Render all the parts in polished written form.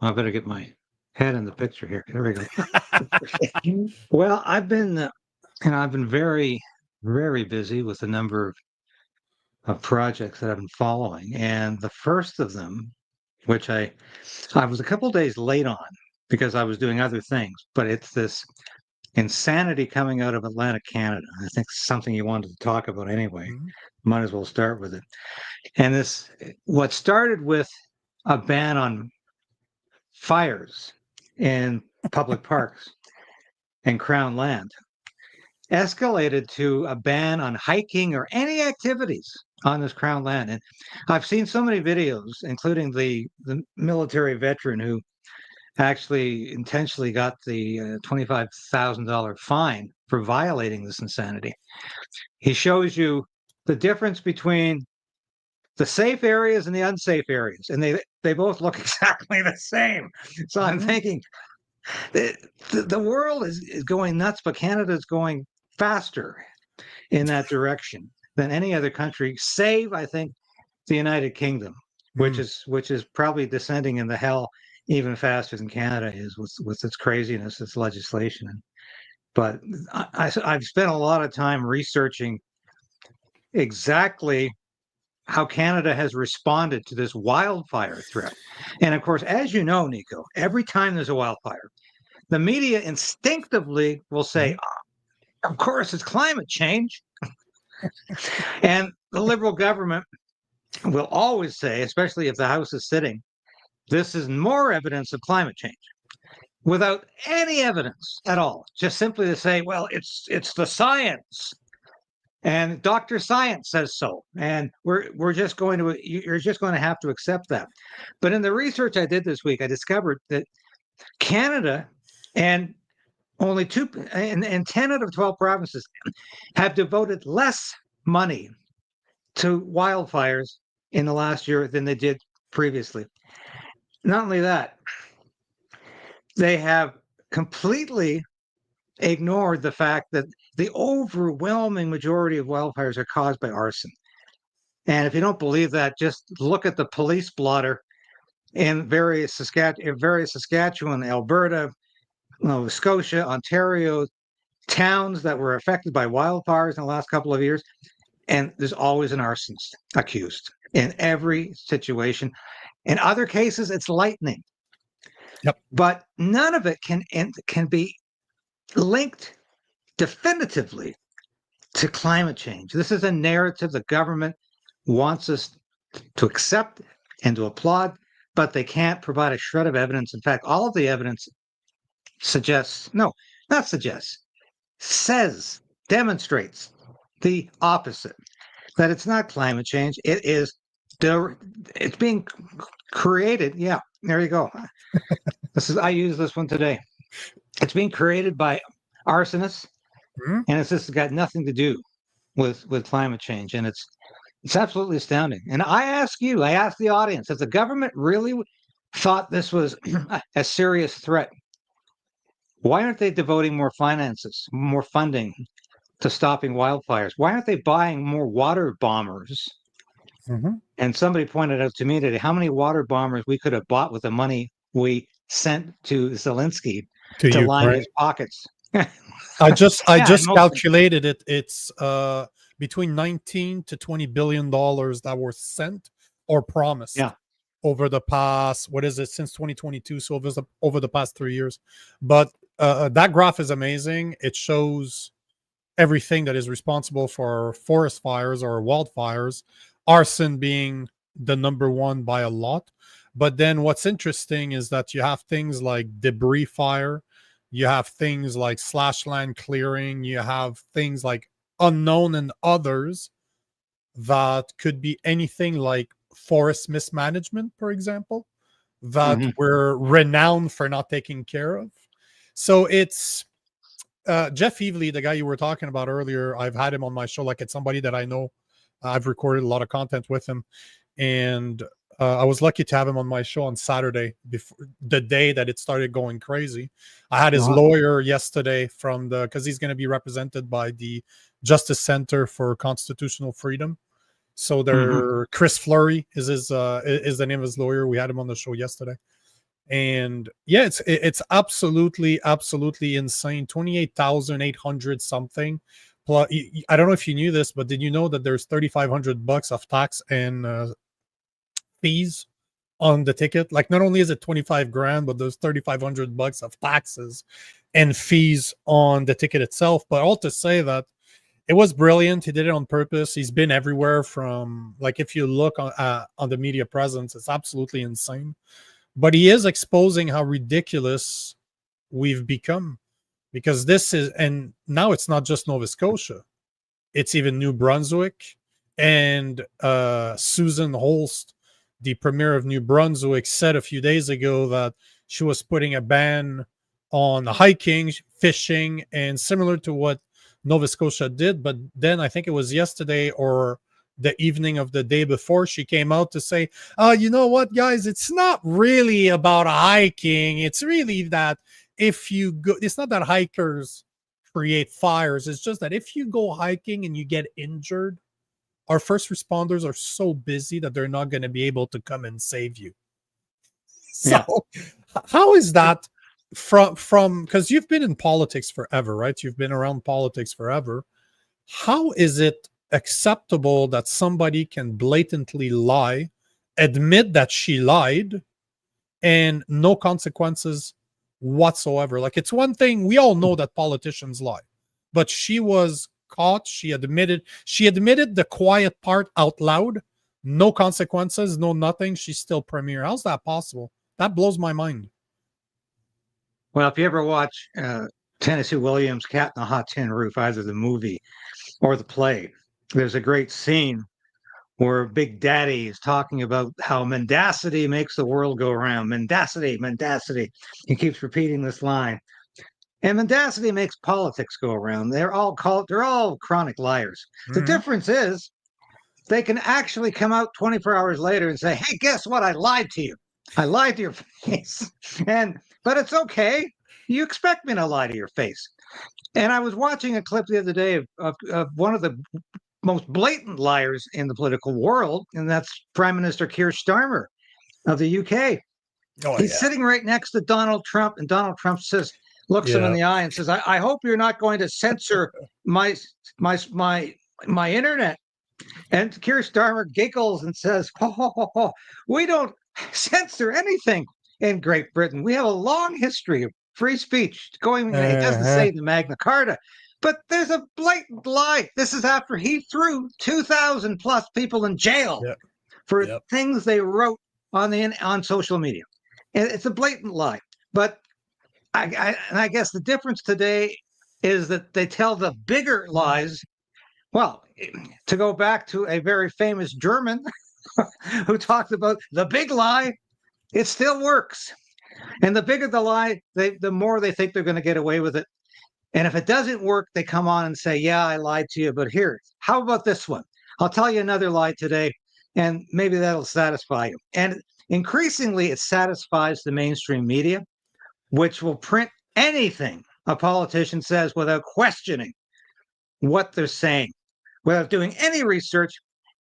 I better get my head in the picture here. There we go. Well, I've been very, very busy with a number of projects that I've been following, and the first of them, which I was a couple days late on because I was doing other things, but it's this insanity coming out of Atlantic Canada. I think something you wanted to talk about anyway. Mhm. Might as well start with it. And what started with a ban on fires in public parks and crown land escalated to a ban on hiking or any activities on this crown land. And I've seen so many videos, including the military veteran who actually intentionally got the $25,000 fine for violating this insanity. He shows you the difference between the safe areas and the unsafe areas, and they both look exactly the same. So I'm Mhm. thinking the world is going nuts, but Canada is going faster in that direction than any other country, save I think the United Kingdom, Mm. which is probably descending in the hell even faster than Canada is with its craziness, its legislation. But I've spent a lot of time researching exactly how Canada has responded to this wildfire threat. And of course, as you know, Nico, every time there's a wildfire, the media instinctively will say, Mhm. "Oh, of course, it's climate change." And the Liberal government will always say, especially if the House is sitting, this is more evidence of climate change without any evidence at all. Just simply to say, well, it's the science. And Dr. Science says so. And we're just going to you're just going to have to accept that. But in the research I did this week, I discovered that Canada and only two and 10 out of 12 provinces have devoted less money to wildfires in the last year than they did previously. Not only that, they have completely ignored the fact that the overwhelming majority of wildfires are caused by arson. And if you don't believe that, just look at the police blotter in various Saskatchewan, Alberta, Nova Scotia, Ontario, towns that were affected by wildfires in the last couple of years. And there's always an arsonist accused in every situation. In other cases, it's lightning. Yep. But none of it can be linked definitively to climate change. This is a narrative the government wants us to accept and to applaud, but they can't provide a shred of evidence. In fact, all of the evidence suggests, no, not suggests, says, demonstrates the opposite, that it's not climate change. It's being created. Yeah, there you go. I use this one today. It's being created by arsonists, Mhm. and it's just got nothing to do with climate change. And it's absolutely astounding. And I ask the audience, if the government really thought this was a serious threat, why aren't they devoting more finances, more funding to stopping wildfires? Why aren't they buying more water bombers? Mhm. And somebody pointed out to me today how many water bombers we could have bought with the money we sent to Zelensky To to line his Ukraine. pockets. I Yeah, just calculated it. It's between 19 to 20 billion dollars that were sent or promised yeah. over the past, what is it, since 2022, so over the past 3 years. But that graph is amazing. It shows everything that is responsible for forest fires or wildfires, arson being the number one by a lot. But then what's interesting is that you have things like debris fire, you have things like slash land clearing, you have things like unknown and others that could be anything like forest mismanagement, for example, that Hmm. we're renowned for not taking care of. So it's Jeff Evely, the guy you were talking about earlier. I've had him on my show. Like, it's somebody that I know. I've recorded a lot of content with him, and I was lucky to have him on my show on Saturday, before the day that it started going crazy. I had his Uh-huh. lawyer yesterday because he's going to be represented by the Justice Center for Constitutional Freedom. So Hmm. Chris Fleury is the name of his lawyer. We had him on the show yesterday, And yeah, it's absolutely insane. 28,800 something. Plus, I don't know if you knew this, but did you know that there's $3,500 of tax and fees on the ticket? Like, not only is it 25 grand, but there's $3,500 of taxes and fees on the ticket itself. But all to say that it was brilliant. He did it on purpose. He's been everywhere from, like, if you look on the media presence, it's absolutely insane. But he is exposing how ridiculous we've become, because this is, and now it's not just Nova Scotia, it's even New Brunswick. And Susan Holst, the premier of New Brunswick, said a few days ago that she was putting a ban on hiking, fishing, and similar to what Nova Scotia did. But then I think it was yesterday or the evening of the day before, she came out to say, oh, you know what, guys, it's not really about hiking. It's really that if you go, it's not that hikers create fires. It's just that if you go hiking and you get injured, our first responders are so busy that they're not going to be able to come and save you. So how is that from, because you've been in politics forever, right? You've been around politics forever. How is it acceptable that somebody can blatantly lie, admit that she lied, and no consequences whatsoever? Like, it's one thing, we all know that politicians lie, but she was caught. She admitted the quiet part out loud, no consequences, no nothing. She's still premier. How's that possible? That blows my mind. Well, if you ever watch Tennessee Williams' Cat in the Hot Tin Roof, either the movie or the play, there's a great scene where Big Daddy is talking about how mendacity makes the world go around. Mendacity, mendacity. He keeps repeating this line. And mendacity makes politics go around. They're all chronic liars. The difference is they can actually come out 24 hours later and say, hey, guess what? I lied to you. I lied to your face. But it's okay. You expect me to lie to your face. And I was watching a clip the other day of one of the most blatant liars in the political world, and that's Prime Minister Keir Starmer of the UK. He's sitting right next to Donald Trump, and Donald Trump looks him in the eye and says, I hope you're not going to censor my internet. And Keir Starmer giggles and says, we don't censor anything in Great Britain. We have a long history of free speech going. He doesn't say the Magna Carta, but there's a blatant lie. This is after he threw 2,000 plus people in jail for things they wrote on social media. And it's a blatant lie. But I guess the difference today is that they tell the bigger lies. Well, to go back to a very famous German who talked about the big lie, it still works. And the bigger the lie, the more they think they're going to get away with it. And if it doesn't work, they come on and say, yeah, I lied to you, but here, how about this one? I'll tell you another lie today, and maybe that'll satisfy you. And increasingly, it satisfies the mainstream media, which will print anything a politician says without questioning what they're saying, without doing any research,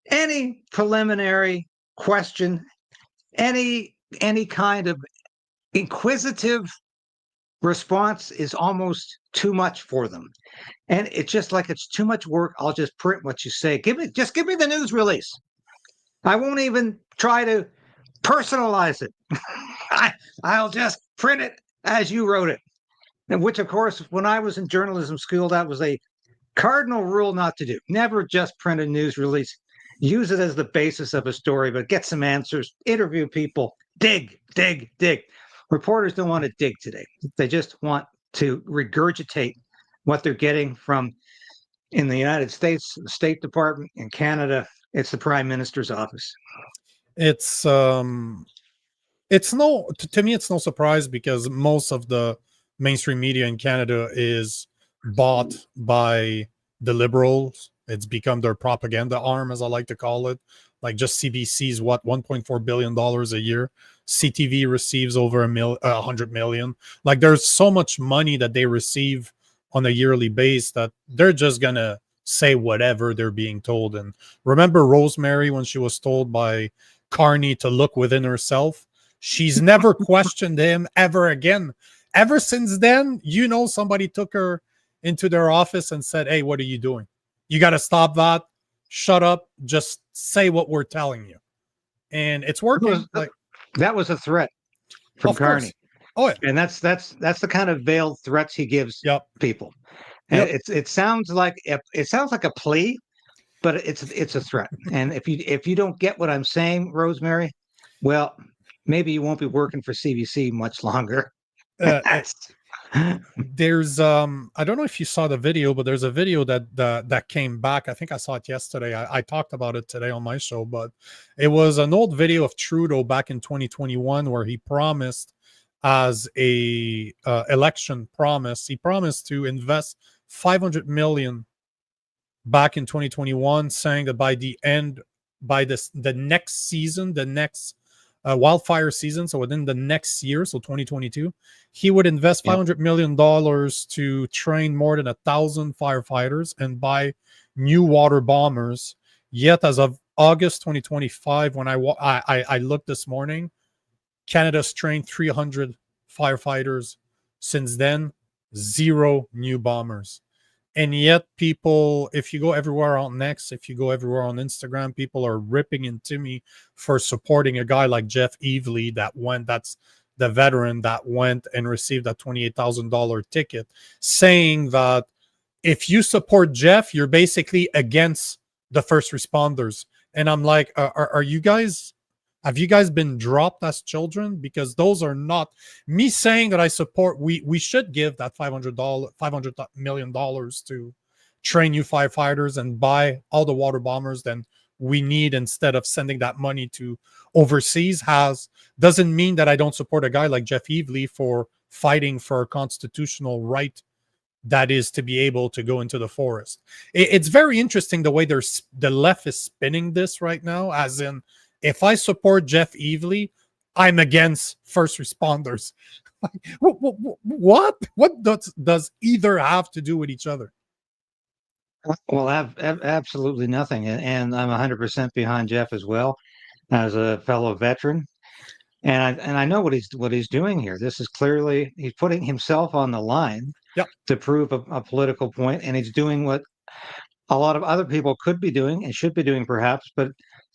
any preliminary question, any kind of inquisitive response is almost too much for them. And it's just like, it's too much work. I'll just print what you say. Just give me the news release. I won't even try to personalize it. I'll just print it as you wrote it. And which, of course, when I was in journalism school, that was a cardinal rule not to do. Never just print a news release. Use it as the basis of a story, but get some answers, interview people, dig. Reporters don't want to dig today. They just want to regurgitate what they're getting from, in the United States, the State Department. In Canada, it's the Prime Minister's office. It's to me, it's no surprise, because most of the mainstream media in Canada is bought by the Liberals. It's become their propaganda arm, as I like to call it. Like, just CBC's $1.4 billion a year. CTV receives over 100 million. Like, there's so much money that they receive on a yearly base that they're just gonna say whatever they're being told. And remember Rosemary, when she was told by Carney to look within herself? She's never questioned him ever again. Ever since then, somebody took her into their office and said, "Hey, what are you doing? You got to stop that. Shut up. Just say what we're telling you." And it's working. That was a threat from Carney. Oh, yeah. And that's the kind of veiled threats he gives people. And it sounds like a plea, but it's a threat. And if you don't get what I'm saying, Rosemary, well, maybe you won't be working for CBC much longer. There's I don't know if you saw the video, but there's a video that came back. I think I saw it yesterday. I talked about it today on my show, but it was an old video of Trudeau back in 2021 where he promised, as a election promise, he promised to invest 500 million back in 2021, saying that by the next season, the next wildfire season, so within the next year, so 2022, he would invest $500 million to train more than 1,000 firefighters and buy new water bombers. Yet, as of August 2025, when I looked this morning, Canada's trained 300 firefighters. Since then, 0 new bombers. And yet people, if you go everywhere on X, if you go everywhere on Instagram, people are ripping into me for supporting a guy like Jeff Evely that's the veteran that went and received that $28,000 ticket, saying that if you support Jeff, you're basically against the first responders. And I'm like, are you guys, have you guys been dropped as children? Because those are not me saying that I support. We should give that $500 million to train new firefighters and buy all the water bombers then we need, instead of sending that money to overseas. Doesn't mean that I don't support a guy like Jeff Evely for fighting for a constitutional right that is to be able to go into the forest. It's very interesting the way the left is spinning this right now, as in, if I support Jeff Evely, I'm against first responders. What? What does either have to do with each other? Well, absolutely nothing. And I'm 100% behind Jeff as well, as a fellow veteran. And I know what he's doing here. This is clearly, he's putting himself on the line to prove a political point, and he's doing what a lot of other people could be doing and should be doing, perhaps, but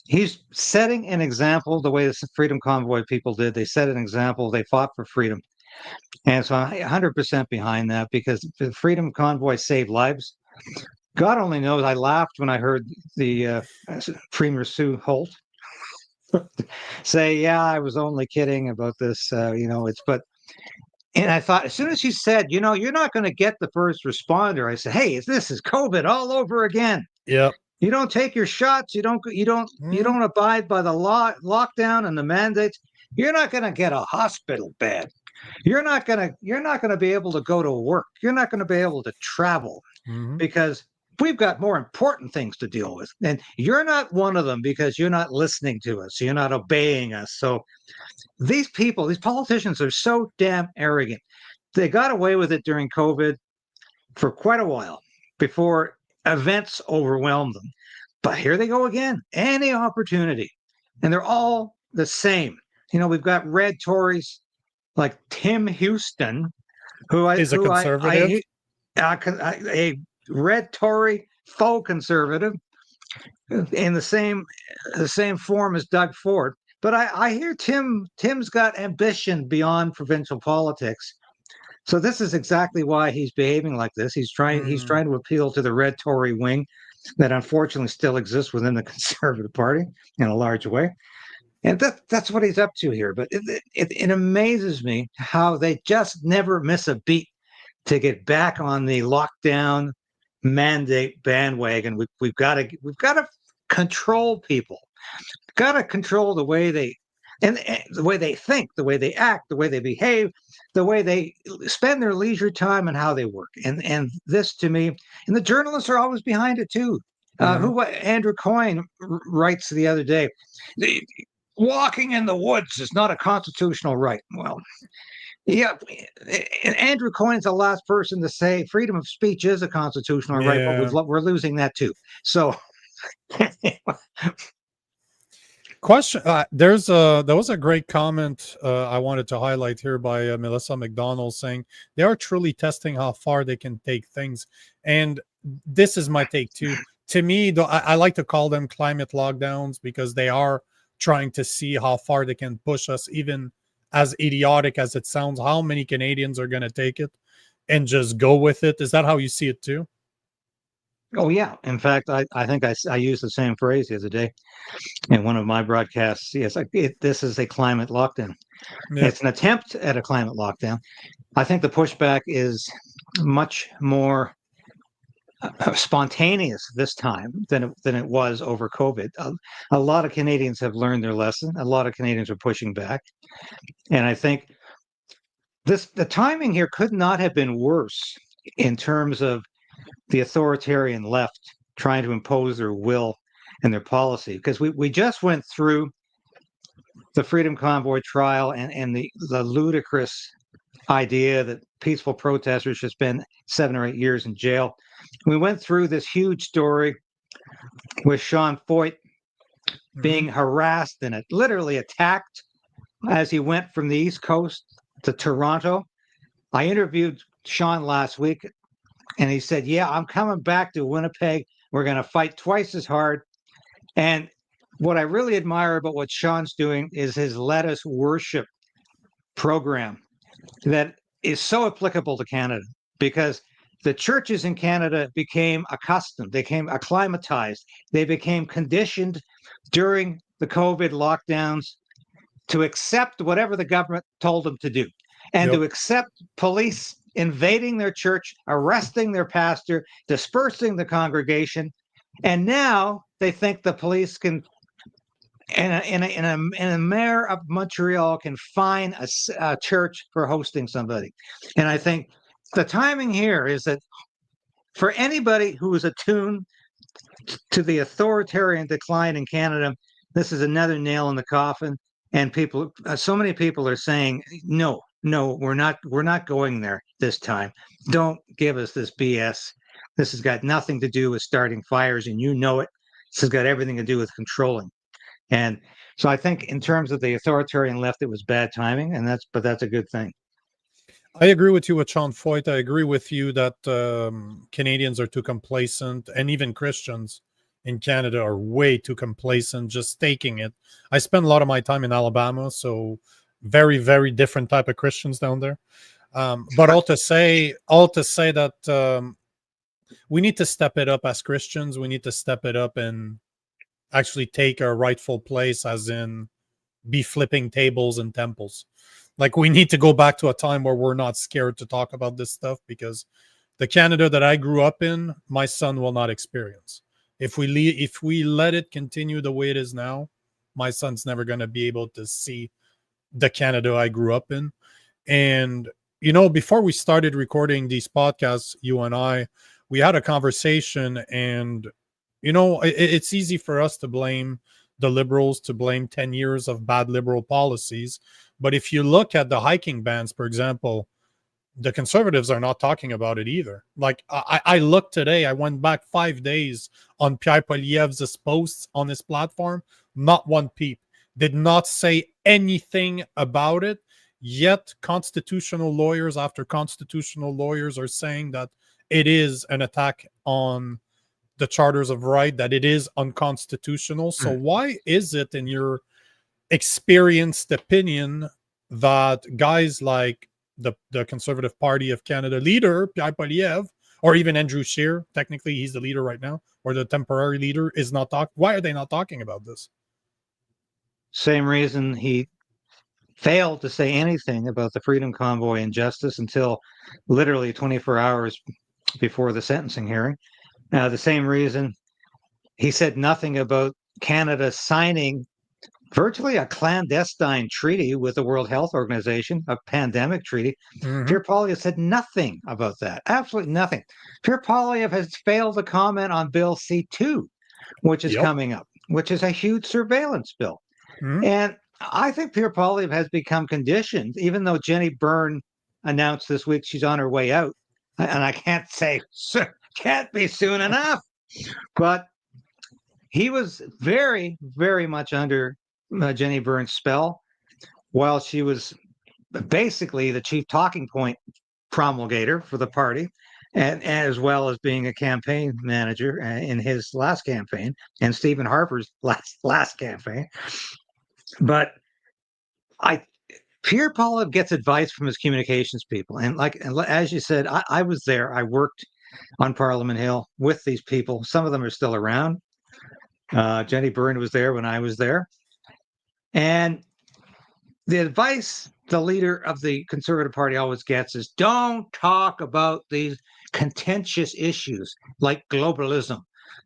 he's setting an example the way the Freedom Convoy people did. They set an example. They fought for freedom. And so I'm 100% behind that, because the Freedom Convoy saved lives. God only knows, I laughed when I heard the Premier Sue Holt say, "Yeah, I was only kidding about this. And I thought, as soon as she said, you're not going to get the first responder, I said, hey, this is COVID all over again. Yep. You don't take your shots. You don't abide by the lockdown and the mandates. You're not going to get a hospital bed. You're not going to be able to go to work. You're not going to be able to travel because we've got more important things to deal with. And you're not one of them because you're not listening to us. You're not obeying us. So these politicians are so damn arrogant. They got away with it during COVID for quite a while before events overwhelmed them. But here they go again, any opportunity. And they're all the same. We've got red Tories like Tim Houston, who is a conservative. A red Tory faux conservative in the same form as Doug Ford. But I hear Tim's got ambition beyond provincial politics. So this is exactly why he's behaving like this. He's trying to appeal to the red Tory wing that unfortunately still exists within the Conservative Party in a large way. And that's what he's up to here. But it amazes me how they just never miss a beat to get back on the lockdown mandate bandwagon. We've got to control people. Got to control the way they the way they think, the way they act, the way they behave, the way they spend their leisure time, and how they work. And this, to me, and the journalists are always behind it too. Andrew Coyne writes the other day, walking in the woods is not a constitutional right. Well, yeah, and Andrew Coyne's the last person to say freedom of speech is a constitutional right, but we're losing that too. So Question. There was a great comment I wanted to highlight here by Melissa McDonald saying they are truly testing how far they can take things, and this is my take too. To me, though, I like to call them climate lockdowns because they are trying to see how far they can push us, even as idiotic as it sounds. How many Canadians are going to take it and just go with it? Is that how you see it too? Oh yeah. In fact, I think I used the same phrase the other day in one of my broadcasts. Yes, this is a climate lockdown. Yeah. It's an attempt at a climate lockdown. I think the pushback is much more spontaneous this time than it was over COVID. A lot of Canadians have learned their lesson. A lot of Canadians are pushing back, and I think the timing here could not have been worse in terms of the authoritarian left trying to impose their will and their policy, because we just went through the Freedom Convoy trial and the ludicrous idea that peaceful protesters should spend 7 or 8 years in jail. We went through this huge story with Sean Foyt being harassed and literally attacked as he went from the East Coast to Toronto. I interviewed Sean last week, and he said, yeah, I'm coming back to Winnipeg. We're going to fight twice as hard. And what I really admire about what Sean's doing is his Let Us Worship program that is so applicable to Canada, because the churches in Canada became accustomed, they became acclimatized, they became conditioned during the COVID lockdowns to accept whatever the government told them to do, and to accept police invading their church, arresting their pastor, dispersing the congregation. And now they think the police can, and a mayor of Montreal can fine a church for hosting somebody. And I think the timing here is that for anybody who is attuned to the authoritarian decline in Canada, this is another nail in the coffin. And people, so many people are saying, no, we're not going there this time. Don't give us this BS. This has got nothing to do with starting fires, and you know it. This has got everything to do with controlling. And so I think in terms of the authoritarian left, it was bad timing, but that's a good thing. I agree with you with Sean Foyt. I agree with you that Canadians are too complacent, and even Christians in Canada are way too complacent, just taking it. I spend a lot of my time in Alabama, so very, very different type of Christians down there. But all to say that we need to step it up as Christians. We need to step it up and actually take our rightful place, as in be flipping tables in temples. Like, we need to go back to a time where we're not scared to talk about this stuff, because the Canada that I grew up in, my son will not experience. If we let it continue the way it is now, my son's never going to be able to see the Canada I grew up in. And, before we started recording these podcasts, you and I, we had a conversation, and, it's easy for us to blame the Liberals, to blame 10 years of bad Liberal policies. But if you look at the hiking bans, for example, the Conservatives are not talking about it either. Like, I looked today, I went back 5 days on Pierre Poilievre's posts on his platform. Not one peep. Did not say anything about it. Yet constitutional lawyers after constitutional lawyers are saying that it is an attack on the charters of right, that it is unconstitutional. So why is it, in your experienced opinion, that guys like the Conservative Party of Canada leader, Pierre Poilievre, or even Andrew Scheer, technically he's the leader right now, or the temporary leader, is not talking? Why are they not talking about this? Same reason he failed to say anything about the Freedom Convoy injustice until literally 24 hours before the sentencing hearing. The same reason he said nothing about Canada signing virtually a clandestine treaty with the World Health Organization, a pandemic treaty. Pierre Poilievre said nothing about that. Absolutely nothing. Pierre Poilievre has failed to comment on Bill C-2, which is coming up, which is a huge surveillance bill. And I think Pierre Poilievre has become conditioned, even though Jenny Byrne announced this week she's on her way out. And I can't say, can't be soon enough. But he was very, very much under Jenny Byrne's spell, while she was basically the chief talking point promulgator for the party, and as well as being a campaign manager in his last campaign and Stephen Harper's last campaign. But Pierre Poilievre gets advice from his communications people, and as you said, I was there. I worked on Parliament Hill with these people. Some of them are still around. Jenny Byrne was there when I was there, and the advice the leader of the Conservative Party always gets is don't talk about these contentious issues like globalism.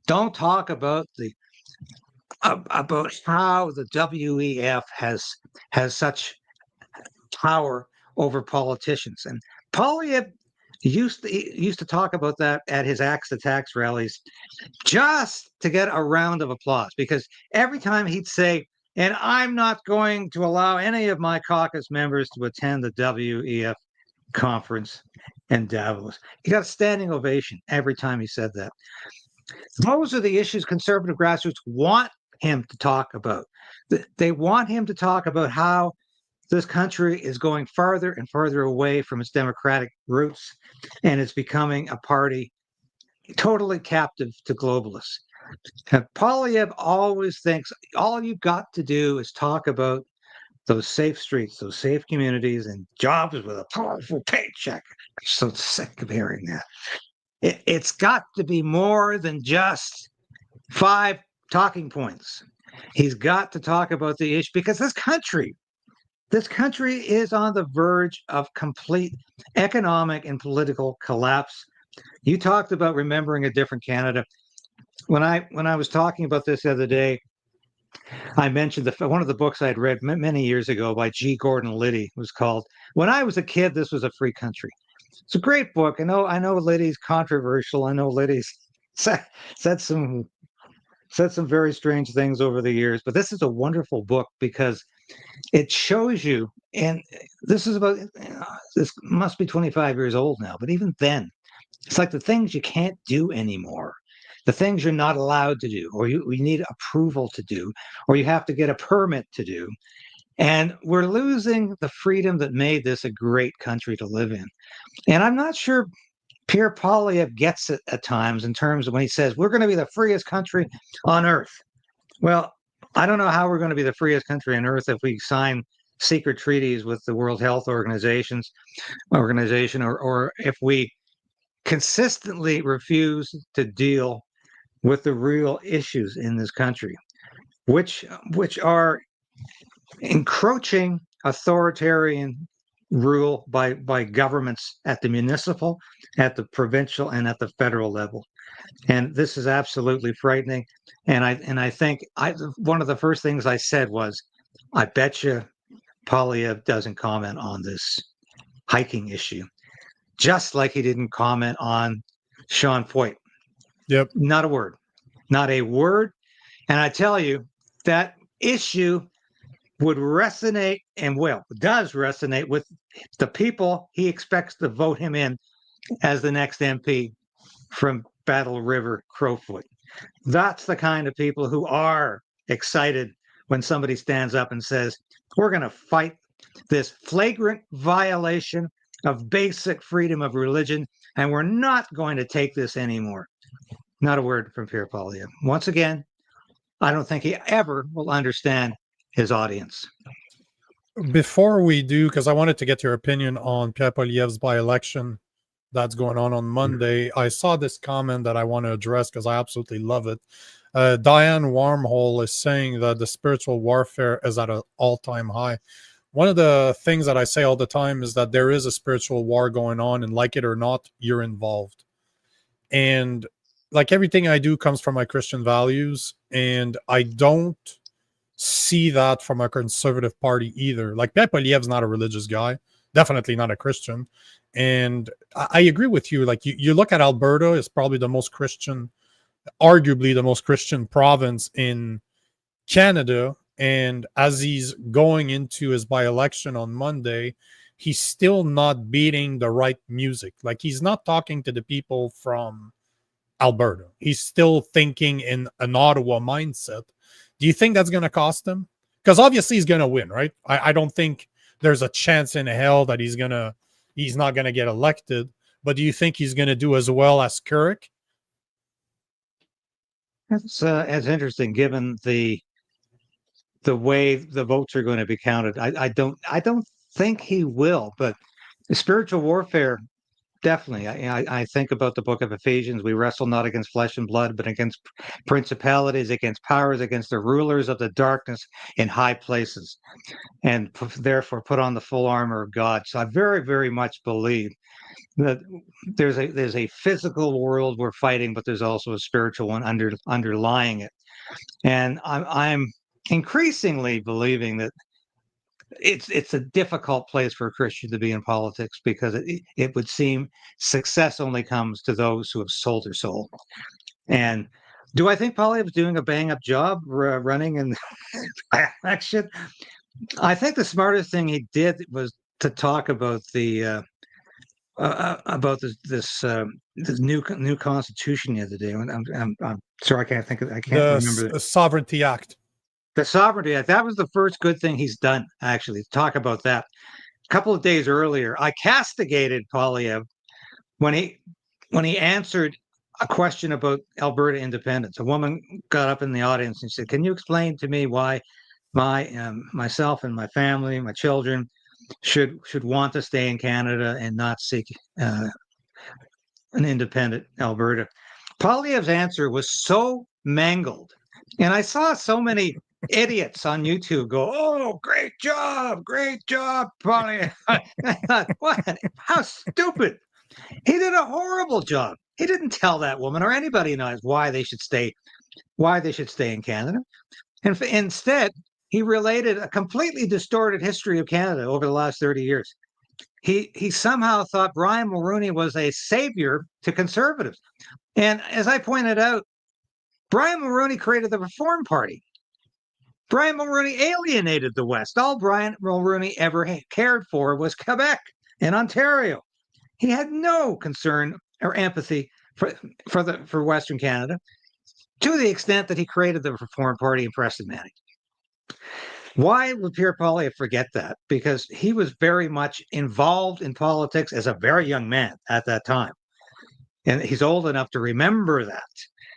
Don't talk about about how the WEF has such power over politicians. And Poilievre used to talk about that at his Axe the Tax rallies just to get a round of applause, because every time he'd say, and I'm not going to allow any of my caucus members to attend the WEF conference in Davos. He got a standing ovation every time he said that. Those are the issues conservative grassroots want him to talk about. They want him to talk about how this country is going farther and farther away from its democratic roots, and it's becoming a party totally captive to globalists. And Poilievre always thinks all you've got to do is talk about those safe streets, those safe communities, and jobs with a powerful paycheck. I'm so sick of hearing that. It's got to be more than just 5 talking points. He's got to talk about the issue, because this country is on the verge of complete economic and political collapse. You talked about remembering a different Canada. When I was talking about this the other day, I mentioned one of the books I had read many years ago by G. Gordon Liddy was called "When I Was a Kid, This Was a Free Country." It's a great book. I know Liddy's controversial. I know Liddy's said some very strange things over the years, but this is a wonderful book because it shows you, and this must be 25 years old now, but even then, it's like the things you can't do anymore, the things you're not allowed to do, or you need approval to do, or you have to get a permit to do. And we're losing the freedom that made this a great country to live in. And I'm not sure Pierre Poilievre gets it at times in terms of when he says, we're going to be the freest country on earth. Well, I don't know how we're going to be the freest country on earth if we sign secret treaties with the World Health Organization, or if we consistently refuse to deal with the real issues in this country, which are encroaching authoritarian rule by governments at the municipal, at the provincial, and at the federal level. And this is absolutely frightening. And I think one of the first things I said was, I bet you Poilievre doesn't comment on this hiking issue, just like he didn't comment on Sean Foyt. Yep. Not a word. Not a word. And I tell you, that issue would resonate, and does resonate with the people he expects to vote him in as the next MP from Battle River Crowfoot. That's the kind of people who are excited when somebody stands up and says, we're going to fight this flagrant violation of basic freedom of religion, and we're not going to take this anymore. Not a word from Pierre Poilievre. Once again, I don't think he ever will understand his audience. Before we do, because I wanted to get your opinion on Pierre Poilievre's by-election that's going on Monday, I saw this comment that I want to address because I absolutely love it. Diane Wormhole is saying that the spiritual warfare is at an all-time high. One of the things that I say all the time is that there is a spiritual war going on, and like it or not, you're involved. And like everything I do comes from my Christian values, and I don't see that from a conservative party either. Like Pierre Poilievre's not a religious guy, definitely not a Christian. And I agree with you. Like you look at Alberta, it's probably the most Christian, arguably the most Christian province in Canada. And as he's going into his by-election on Monday, he's still not beating the right music. Like he's not talking to the people from Alberta. He's still thinking in an Ottawa mindset. Do you think that's going to cost him? because obviously he's gonna win, right? I don't think there's a chance in hell that he's not gonna get elected. But do you think he's gonna do as well as Kurek? That's interesting, given the way the votes are going to be counted. I don't think he will, but the spiritual warfare, definitely. I think about the book of Ephesians. We wrestle not against flesh and blood, but against principalities, against powers, against the rulers of the darkness in high places, and therefore put on the full armor of God. So I very, very much believe that there's a physical world we're fighting, but there's also a spiritual one underlying it. And I'm increasingly believing that it's a difficult place for a Christian to be in politics, because it would seem success only comes to those who have sold their soul. And do I think Poilievre is doing a bang-up job running in the election? I think the smartest thing he did was to talk about this new constitution the other day. I'm sorry, I can't remember The Sovereignty Act. The Sovereignty Act. That was the first good thing he's done, actually, to talk about that. A couple of days earlier, I castigated Poilievre when he answered a question about Alberta independence. A woman got up in the audience and said, "Can you explain to me why myself and my family, my children, should want to stay in Canada and not seek an independent Alberta?" Poilievre's answer was so mangled, and I saw so many idiots on YouTube go, "Oh, great job, Poilievre." I thought, what? How stupid! He did a horrible job. He didn't tell that woman or anybody knows why they should stay in Canada. And instead, he related a completely distorted history of Canada over the last 30 years. He somehow thought Brian Mulroney was a savior to conservatives. And as I pointed out, Brian Mulroney created the Reform Party. Brian Mulroney alienated the West. All Brian Mulroney ever cared for was Quebec and Ontario. He had no concern or empathy for Western Canada, to the extent that he created the Reform Party in Preston Manning. Why would Pierre Poilievre forget that? Because he was very much involved in politics as a very young man at that time. And he's old enough to remember that,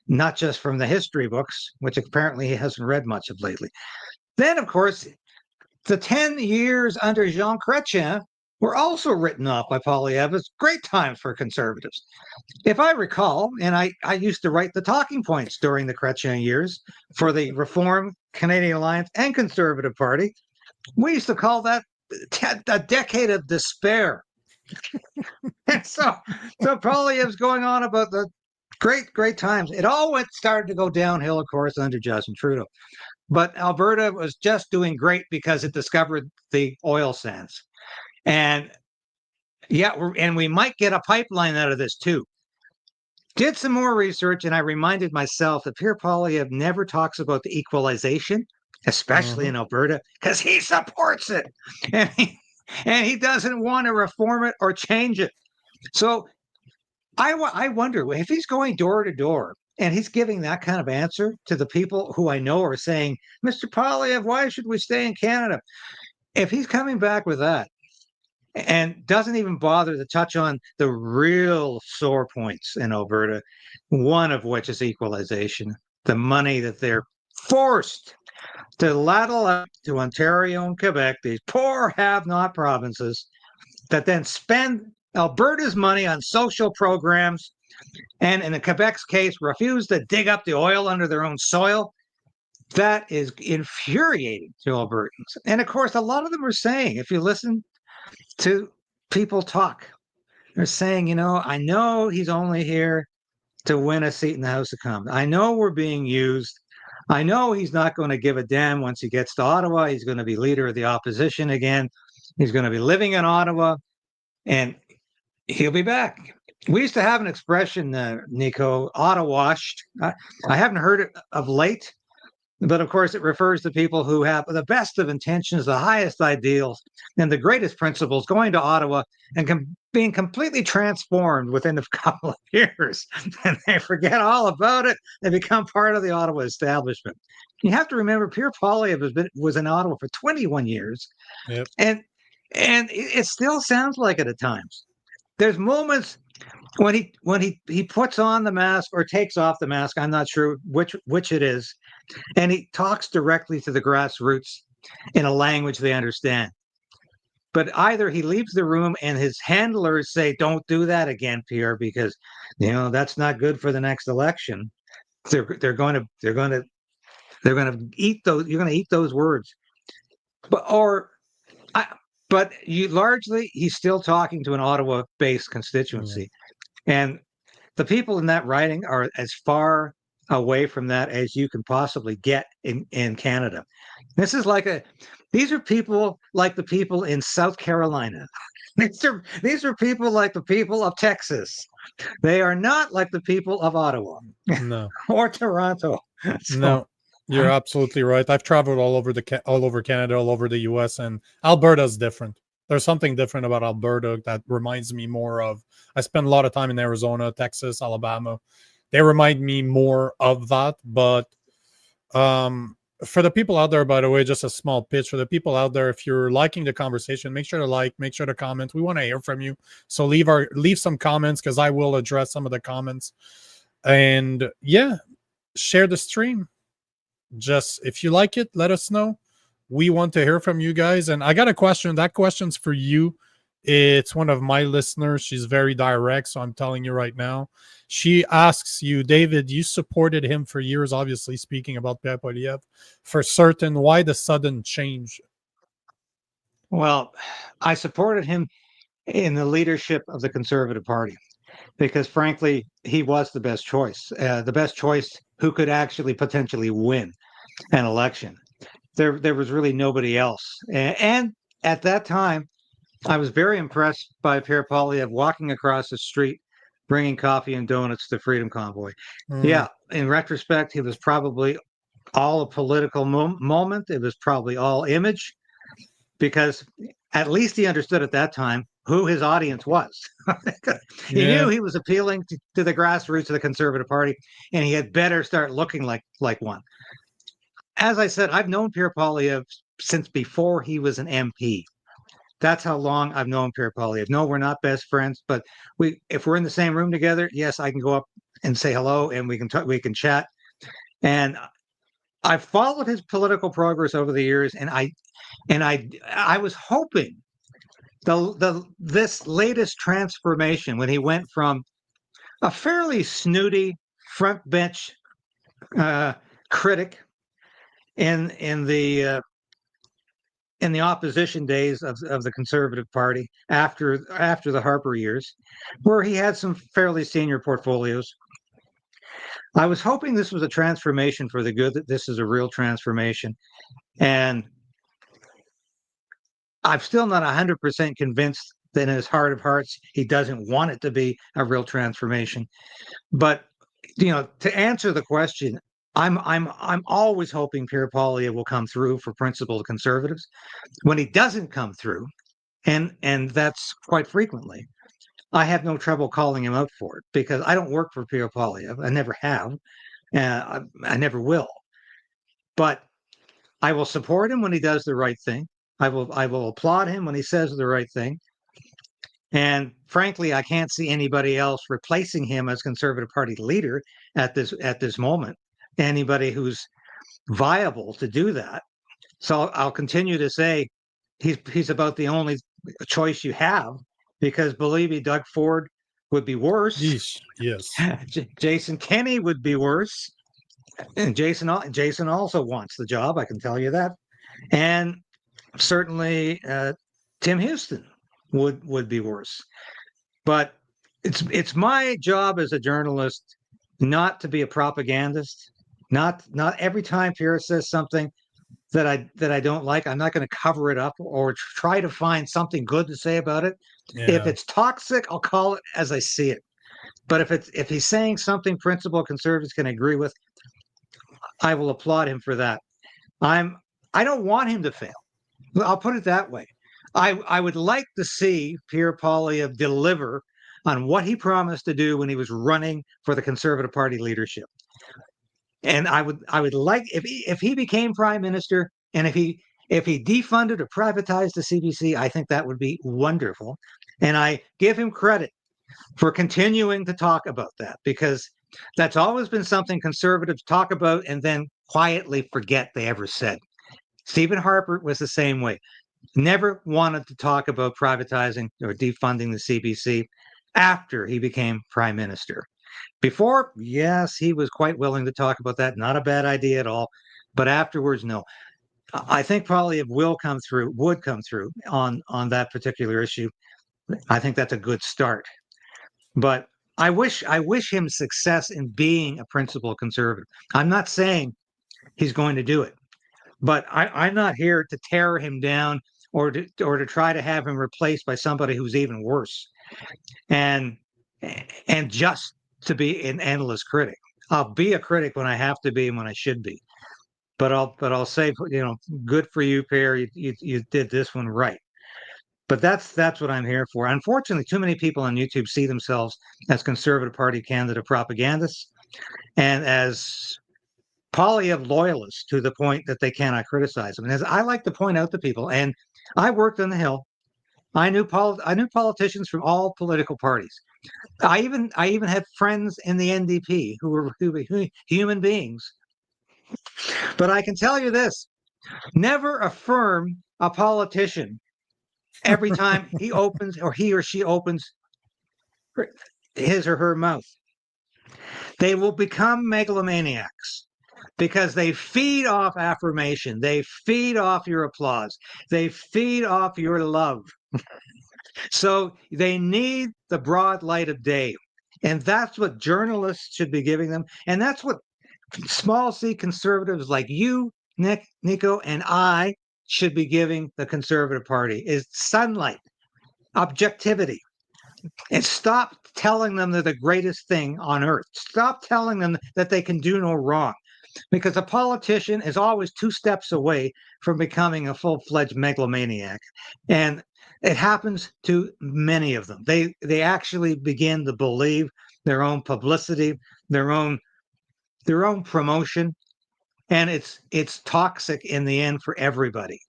not just from the history books, which apparently he hasn't read much of lately. Then, of course, the 10 years under Jean Chrétien were also written off by Poilievre as great times for conservatives. If I recall, and I used to write the talking points during the Chrétien years for the Reform, Canadian Alliance, and Conservative Party, we used to call that a decade of despair. And so Poilievre's going on about the great times. It all started to go downhill, of course, under Justin Trudeau. But Alberta was just doing great because it discovered the oil sands. And and we might get a pipeline out of this too. Did some more research, and I reminded myself that Pierre Poilievre never talks about the equalization, especially in Alberta, because he supports it, and he doesn't want to reform it or change it. So I wonder if he's going door to door and he's giving that kind of answer to the people who I know are saying, "Mr. Poilievre, why should we stay in Canada?" If he's coming back with that, and doesn't even bother to touch on the real sore points in Alberta, one of which is equalization, the money that they're forced to ladle out to Ontario and Quebec, these poor have-not provinces, that then spend Alberta's money on social programs, and in the Quebec's case, refuse to dig up the oil under their own soil. That is infuriating to Albertans. And of course, a lot of them are saying, if you listen to people talk, they're saying, I know he's only here to win a seat in the House of Commons. I know we're being used. I know he's not going to give a damn once he gets to Ottawa. He's going to be leader of the opposition again. He's going to be living in Ottawa, and he'll be back. We used to have an expression, Nico, Ottawa-washed. I haven't heard it of late, but of course it refers to people who have the best of intentions, the highest ideals, and the greatest principles, going to Ottawa and can being completely transformed within a couple of years, and they forget all about it. They become part of the Ottawa establishment. You have to remember, Pierre Poilievre was in Ottawa for 21 years, Yep. and it still sounds like it at times. There's moments when he puts on the mask or takes off the mask. I'm not sure which it is, and he talks directly to the grassroots in a language they understand. But either he leaves the room and his handlers say, "Don't do that again, Pierre, because that's not good for the next election." They're going to eat those. You're going to eat those words. But largely he's still talking to an Ottawa-based constituency, and the people in that riding are as far away from that as you can possibly get in Canada. These are people like the people in South Carolina. These are people like the people of Texas. They are not like the people of Ottawa. No. Or Toronto. No, you're absolutely right. I've traveled all over Canada, all over the US, and Alberta's different. There's something different about Alberta that reminds me more of. I spent a lot of time in Arizona, Texas, Alabama. They remind me more of that. But for the people out there, by the way, just a small pitch for the people out there. If you're liking the conversation, make sure to comment. We want to hear from you. So leave some comments, because I will address some of the comments. And yeah, share the stream. Just if you like it, let us know. We want to hear from you guys. And I got a question. That question's for you. It's one of my listeners. She's very direct, so I'm telling you right now. She asks you, David, you supported him for years, obviously, speaking about Pierre Poilievre, for certain. Why the sudden change? Well, I supported him in the leadership of the Conservative Party because, frankly, he was the best choice who could actually potentially win an election. There was really nobody else. And at that time, I was very impressed by Pierre Poilievre walking across the street, bringing coffee and donuts to Freedom Convoy. Yeah, in retrospect, it was probably all a political moment. It was probably all image, because at least he understood at that time who his audience was. He knew he was appealing to the grassroots of the Conservative Party, and he had better start looking like one. As I said, I've known Pierre Poilievre since before he was an MP. That's how long I've known Pierre Poilievre. No, we're not best friends, but if we're in the same room together, yes, I can go up and say hello, and we can chat. And I've followed his political progress over the years, and I was hoping this latest transformation, when he went from a fairly snooty front bench critic in the opposition days of the Conservative Party after the Harper years, where he had some fairly senior portfolios. I was hoping this was a transformation for the good, that this is a real transformation. And I'm still not 100% convinced that in his heart of hearts, he doesn't want it to be a real transformation. But, to answer the question, I'm always hoping Pierre Poilievre will come through for principled conservatives. When he doesn't come through, and that's quite frequently, I have no trouble calling him out for it, because I don't work for Pierre Poilievre. I never have. I never will. But I will support him when he does the right thing. I will applaud him when he says the right thing. And frankly, I can't see anybody else replacing him as Conservative Party leader at this moment. Anybody who's viable to do that. So I'll continue to say he's about the only choice you have, because believe me, Doug Ford would be worse. Yeesh, yes. Jason Kenney would be worse. And Jason also wants the job, I can tell you that. And certainly Tim Houston would be worse. But it's my job as a journalist not to be a propagandist. Not every time Pierre says something that I don't like, I'm not going to cover it up or try to find something good to say about it. Yeah. If it's toxic, I'll call it as I see it. But if he's saying something principled conservatives can agree with, I will applaud him for that. I don't want him to fail. I'll put it that way. I would like to see Pierre Poilievre deliver on what he promised to do when he was running for the Conservative Party leadership. And I would like if he became prime minister and if he defunded or privatized the CBC, I think that would be wonderful. And I give him credit for continuing to talk about that, because that's always been something conservatives talk about and then quietly forget they ever said. Stephen Harper was the same way. Never wanted to talk about privatizing or defunding the CBC after he became prime minister. Before, yes, he was quite willing to talk about that. Not a bad idea at all. But afterwards, no. I think probably it would come through on that particular issue. I think that's a good start. But I wish him success in being a principled conservative. I'm not saying he's going to do it, but I'm not here to tear him down or to try to have him replaced by somebody who's even worse. And just to be an endless critic. I'll be a critic when I have to be and when I should be. But I'll say, good for you, Pierre. You did this one right. But that's what I'm here for. Unfortunately, too many people on YouTube see themselves as Conservative Party candidate propagandists and as Poilievre loyalists to the point that they cannot criticize them. And as I like to point out to people, and I worked on the Hill, I knew politicians from all political parties. I even had friends in the NDP who were human beings. But I can tell you this: never affirm a politician every time he or she opens his or her mouth. They will become megalomaniacs because they feed off affirmation. They feed off your applause. They feed off your love. So they need the broad light of day. And that's what journalists should be giving them. And that's what small c conservatives like you, Nick, Nico, and I should be giving the Conservative Party is sunlight, objectivity. And stop telling them they're the greatest thing on earth. Stop telling them that they can do no wrong. Because a politician is always 2 steps away from becoming a full-fledged megalomaniac. And it happens to many of them. They actually begin to believe their own publicity, their own promotion, and it's toxic in the end for everybody,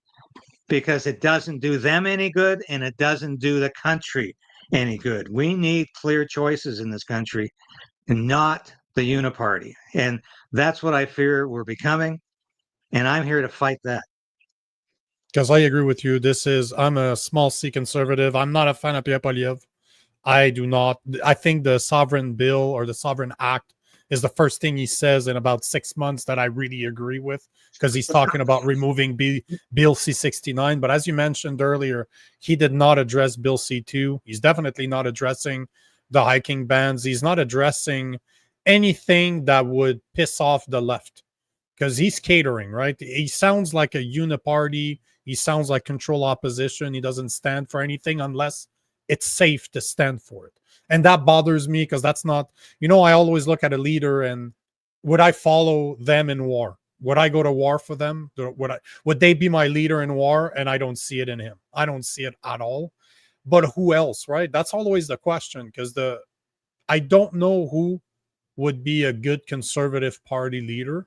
because it doesn't do them any good and it doesn't do the country any good. We need clear choices in this country and not the Uniparty. And that's what I fear we're becoming. And I'm here to fight that. Because I agree with you. I'm a small c conservative. I'm not a fan of Pierre Poilievre. I think the Sovereign Bill or the Sovereign Act is the first thing he says in about 6 months that I really agree with, because he's talking about removing Bill C-69. But as you mentioned earlier, he did not address Bill C-2. He's definitely not addressing the hiking bans. He's not addressing anything that would piss off the left, because he's catering, right? He sounds like a uniparty. He sounds like control opposition. He doesn't stand for anything unless it's safe to stand for it. And that bothers me, because that's not, I always look at a leader and would I follow them in war? Would I go to war for them? Would they be my leader in war? And I don't see it in him. I don't see it at all. But who else, right? That's always the question, because I don't know who would be a good Conservative Party leader.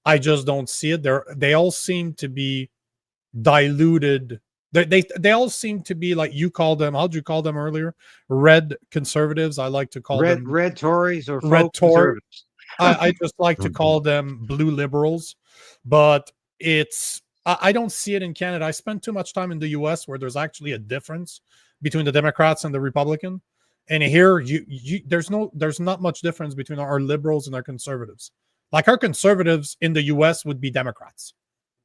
I just don't see it. They all seem to be diluted. They all seem to be like you called them. How'd you call them earlier? Red conservatives. I like to call them red Tories or red conservatives. I just like to call them blue liberals. But I don't see it in Canada. I spent too much time in the US where there's actually a difference between the Democrats and the Republican. And here there's not much difference between our liberals and our conservatives. Like our conservatives in the US would be Democrats.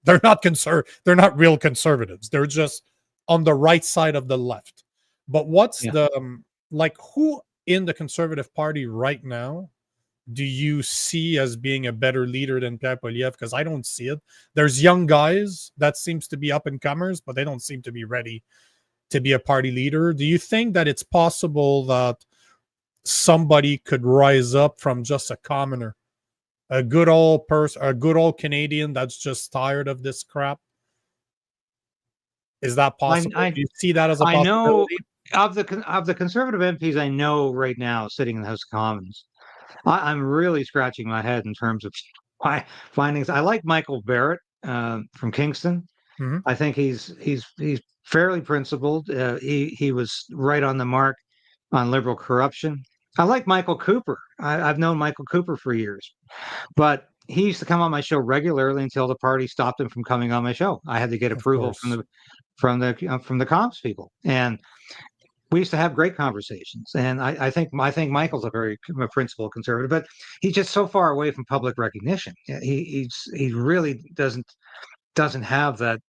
They're not real conservatives. They're just on the right side of the left. But what's who in the Conservative Party right now do you see as being a better leader than Pierre Poilievre? Because I don't see it. There's young guys that seems to be up and comers, but they don't seem to be ready to be a party leader. Do you think that it's possible that somebody could rise up from just a commoner? A good old person, a good old Canadian that's just tired of this crap? Is that possible? Do you see that as a I know possibility? of the Conservative MPs I know right now sitting in the House of Commons. I'm really scratching my head in terms of my findings. I like Michael Barrett from Kingston. Mhm. I think he's fairly principled. He was right on the mark on liberal corruption. I like Michael Cooper. I've known Michael Cooper for years, but he used to come on my show regularly until the party stopped him from coming on my show. I had to get Of approval course. from the comps people, and we used to have great conversations. And I think Michael's a principled conservative, but he's just so far away from public recognition. He really doesn't have that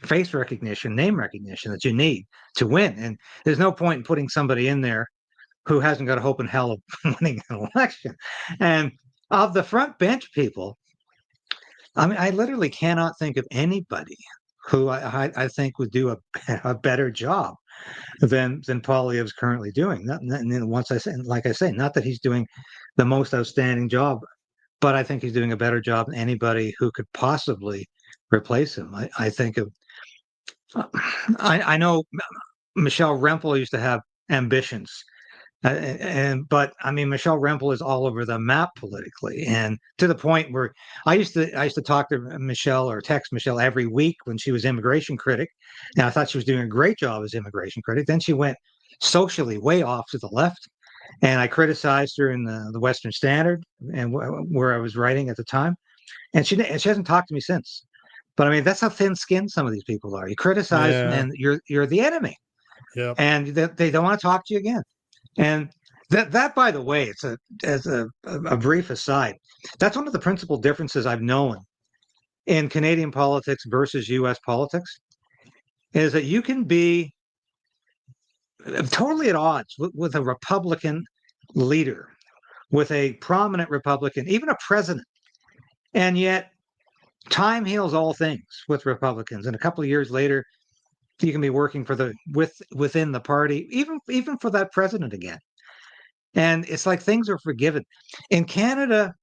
face recognition, name recognition that you need to win. And there's no point in putting somebody in there who hasn't got a hope in hell of winning an election. And of the front bench people, I mean, I literally cannot think of anybody who I think would do a better job than Poilievre is currently doing. And once I say, like I say, not that he's doing the most outstanding job, but I think he's doing a better job than anybody who could possibly replace him. I think of I know Michelle Rempel used to have ambitions, but I mean Michelle Rempel is all over the map politically, and to the point where I used to talk to Michelle or text Michelle every week when she was immigration critic, and I thought she was doing a great job as immigration critic. Then she went socially way off to the left, and I criticized her in the Western Standard and where I was writing at the time, and she hasn't talked to me since. But I mean, that's how thin-skinned some of these people are. You criticize, Yeah. and you're the enemy, Yep. and they don't want to talk to you again. And that by the way, it's as a brief aside. That's one of the principal differences I've known in Canadian politics versus U.S. politics, is that you can be totally at odds with a Republican leader, with a prominent Republican, even a president, and yet time heals all things with Republicans. And a couple of years later, you can be working for within the party, even for that president again. And it's like things are forgiven. In Canada,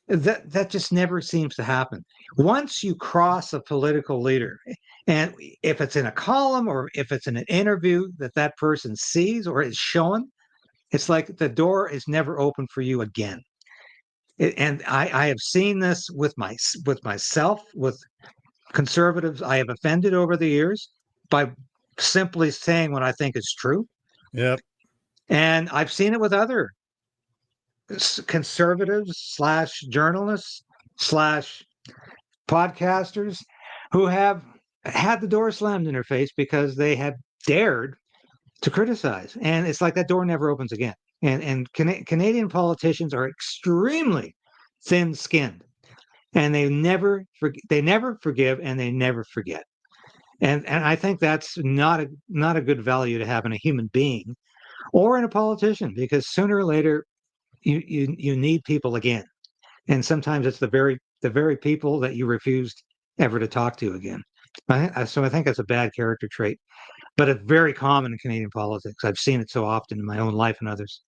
that just never seems to happen. Once you cross a political leader, and if it's in a column or if it's in an interview that person sees or is shown, it's like the door is never open for you again. And I have seen this with myself, with conservatives I have offended over the years by simply saying what I think is true. Yep. And I've seen it with other conservatives slash journalists slash podcasters who have had the door slammed in their face because they have dared to criticize. And it's like that door never opens again. And Canadian politicians are extremely thin-skinned, and they never forgive, and they never forget. And I think that's not a good value to have in a human being or in a politician, because sooner or later you need people again, and sometimes it's the very people that you refused ever to talk to again. So I think that's a bad character trait, but it's very common in Canadian politics. I've seen it so often in my own life and others.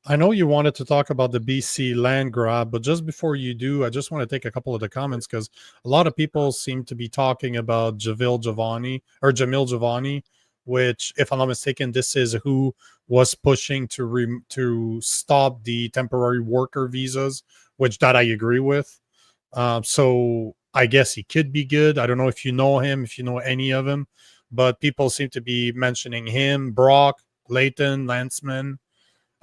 I know you wanted to talk about the BC land grab, but just before you do, I just want to take a couple of the comments, because a lot of people seem to be talking about Jamil Jivani, which, if I'm not mistaken, this is who was pushing to stop the temporary worker visas, which that I agree with. So I guess he could be good. I don't know if you know him, if you know any of him, but people seem to be mentioning him, Brock, Leighton, Lanceman.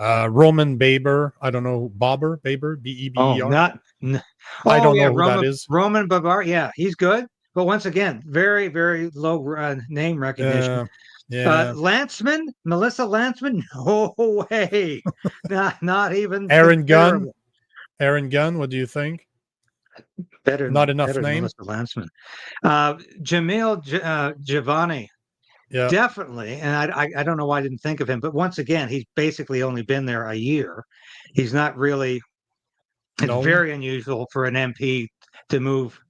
Roman Baber, I don't know, Baber, B-E-B-E-R. I don't know who that is. Roman Baber, yeah, he's good, but once again, very, very low name recognition. Lanceman, Melissa Lanceman, no way, not even. Aaron Gunn, what do you think? Not enough name. Melissa Lanceman, Jamil Jivani. Yeah, definitely. And I don't know why I didn't think of him, but once again, he's basically only been there a year. He's not really. It's very unusual for an MP to move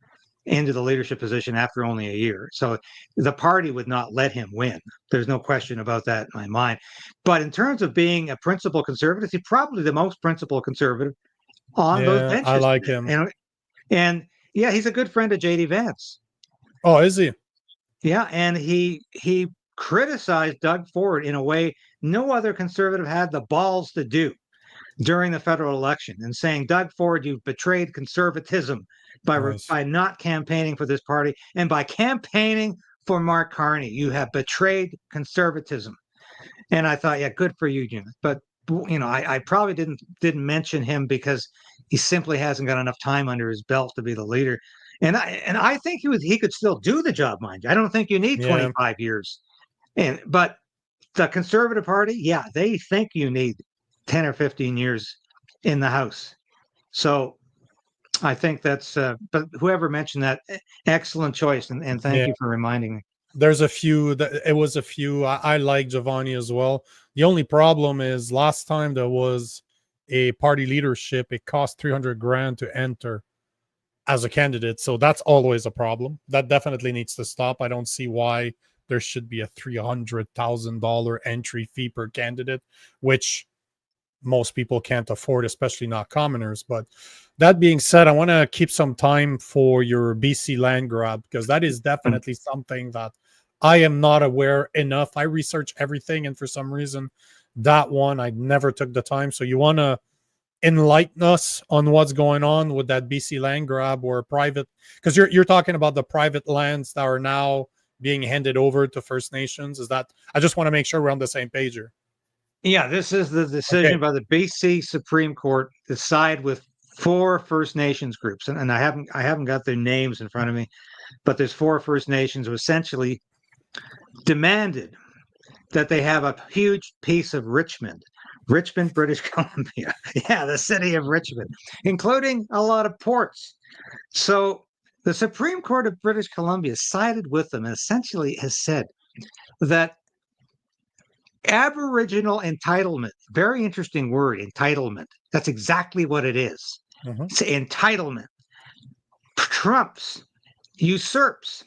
into the leadership position after only a year. So the party would not let him win. There's no question about that in my mind. But in terms of being a principal conservative, he's probably the most principal conservative on those benches. I like him. And yeah, he's a good friend of J.D. Vance. Oh, is he? Yeah, and he criticized Doug Ford in a way no other conservative had the balls to do during the federal election, and saying, Doug Ford, you've betrayed conservatism Nice. by not campaigning for this party, and by campaigning for Mark Carney, you have betrayed conservatism. And I thought, yeah, good for you, Jim. But I probably didn't mention him because he simply hasn't got enough time under his belt to be the leader. And I think he could still do the job, mind you. I don't think you need Yeah. 25 years. But the Conservative Party, yeah, they think you need 10 or 15 years in the House. So I think that's. But whoever mentioned that, excellent choice, and thank Yeah. you for reminding me. There's a few that it was a few. I like Giovanni as well. The only problem is last time there was a party leadership, it cost 300 grand to enter as a candidate. So that's always a problem. That definitely needs to stop. I don't see why there should be a $300,000 entry fee per candidate, which most people can't afford, especially not commoners. But that being said, I want to keep some time for your BC land grab, because that is definitely something that I am not aware enough. I research everything, and for some reason, that one I never took the time. So you want to enlighten us on what's going on with that BC land grab or private? Because you're talking about the private lands that are now being handed over to First Nations. Is that? I just want to make sure we're on the same page here. Yeah, this is the Okay. decision by the BC Supreme Court to side with 4 First Nations groups, and I haven't got their names in front of me, but there's 4 First Nations who essentially demanded that they have a huge piece of Richmond, British Columbia. Yeah, the city of Richmond, including a lot of ports. So the Supreme Court of British Columbia sided with them and essentially has said that Aboriginal entitlement, very interesting word, entitlement. That's exactly what it is. It's entitlement. Trumps, usurps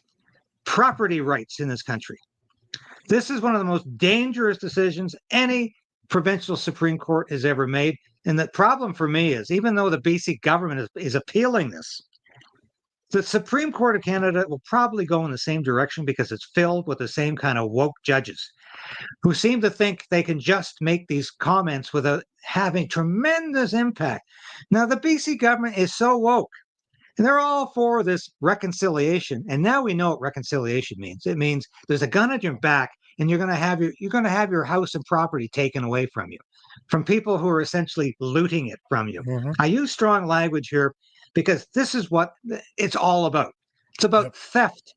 property rights in this country. This is one of the most dangerous decisions any provincial Supreme Court has ever made. And the problem for me is, even though the BC government is appealing this, the Supreme Court of Canada will probably go in the same direction because it's filled with the same kind of woke judges who seem to think they can just make these comments without having tremendous impact. Now, the BC government is so woke, and they're all for this reconciliation. And now we know what reconciliation means. It means there's a gun at your back, and you're going to have your house and property taken away from you, from people who are essentially looting it from you. I use strong language here because this is what it's all about. It's about theft.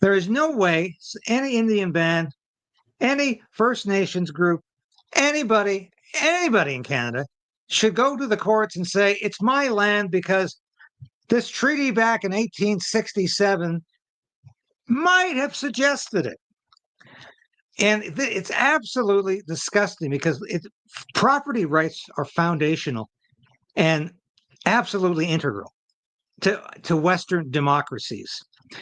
There is no way any Indian band, any First Nations group, anybody in Canada should go to the courts and say, it's my land because this treaty back in 1867 might have suggested it. And it's absolutely disgusting because property rights are foundational and absolutely integral to Western democracies,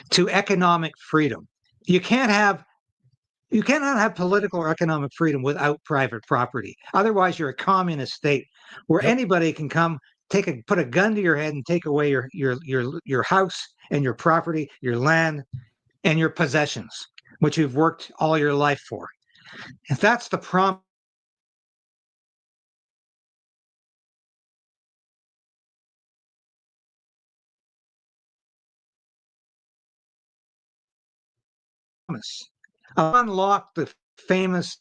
to economic freedom. You cannot have political or economic freedom without private property. Otherwise, you're a communist state where anybody can come, put a gun to your head and take away your house and your property, your land, and your possessions, which you've worked all your life for. If that's the promise unlock the famous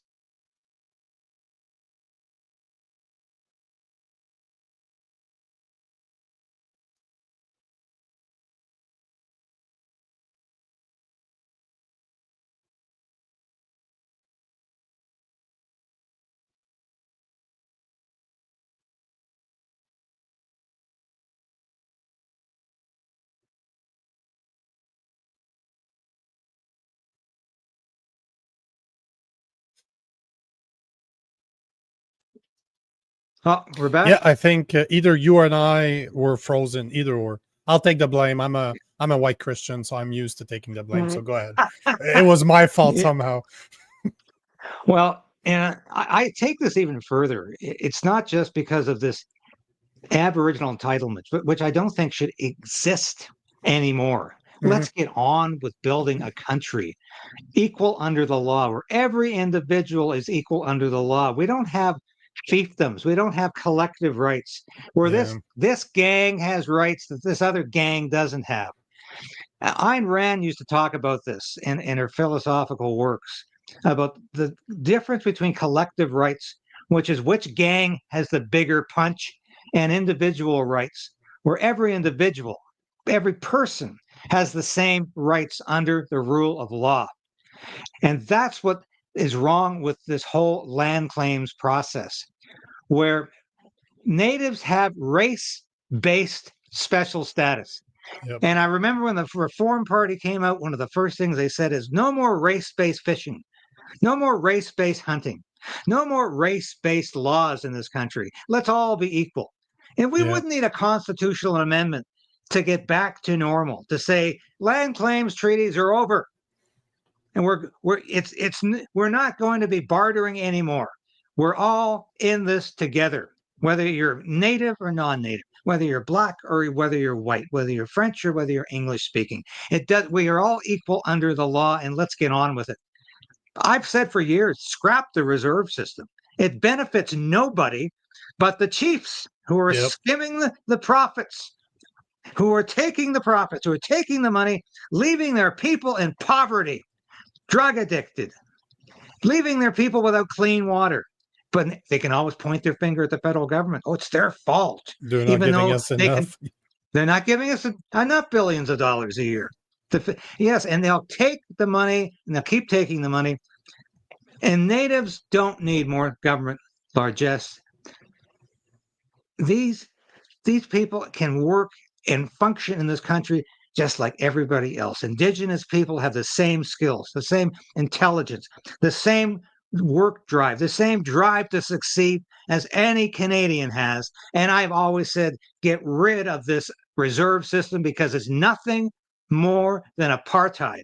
Oh, we're back. Yeah, I think either you and I were frozen. Either or. I'll take the blame. I'm a white Christian, so I'm used to taking the blame. So go ahead. It was my fault somehow. Well, and I take this even further. It's not just because of this Aboriginal entitlement, which I don't think should exist anymore. Mhm. Let's get on with building a country equal under the law, where every individual is equal under the law. We don't have fiefdoms. We don't have collective rights, where Yeah. this gang has rights that this other gang doesn't have. Ayn Rand used to talk about this in her philosophical works, about the difference between collective rights, which is which gang has the bigger punch, and individual rights, where every individual, every person has the same rights under the rule of law. And that's what is wrong with this whole land claims process, where natives have race-based special status. Yep. And I remember when the Reform Party came out, one of the first things they said is no more race-based fishing, no more race-based hunting, no more race-based laws in this country. Let's all be equal. And we Yeah. wouldn't need a constitutional amendment to get back to normal, to say land claims treaties are over. And we're not going to be bartering anymore. We're all in this together, whether you're native or non-native, whether you're black or whether you're white, whether you're French or whether you're English speaking. We are all equal under the law, and let's get on with it. I've said for years, scrap the reserve system. It benefits nobody but the chiefs, who are Yep. skimming the profits, who are taking the profits, who are taking the money, leaving their people in poverty, drug addicted, leaving their people without clean water. But they can always point their finger at the federal government. Oh, it's their fault, They're not even giving though us enough. they're not giving us enough billions of dollars a year. Yes, and they'll take the money, and they'll keep taking the money. And natives don't need more government largesse. These people can work and function in this country just like everybody else. Indigenous people have the same skills, the same intelligence, the same work drive, the same drive to succeed as any Canadian has. And I've always said, get rid of this reserve system, because it's nothing more than apartheid.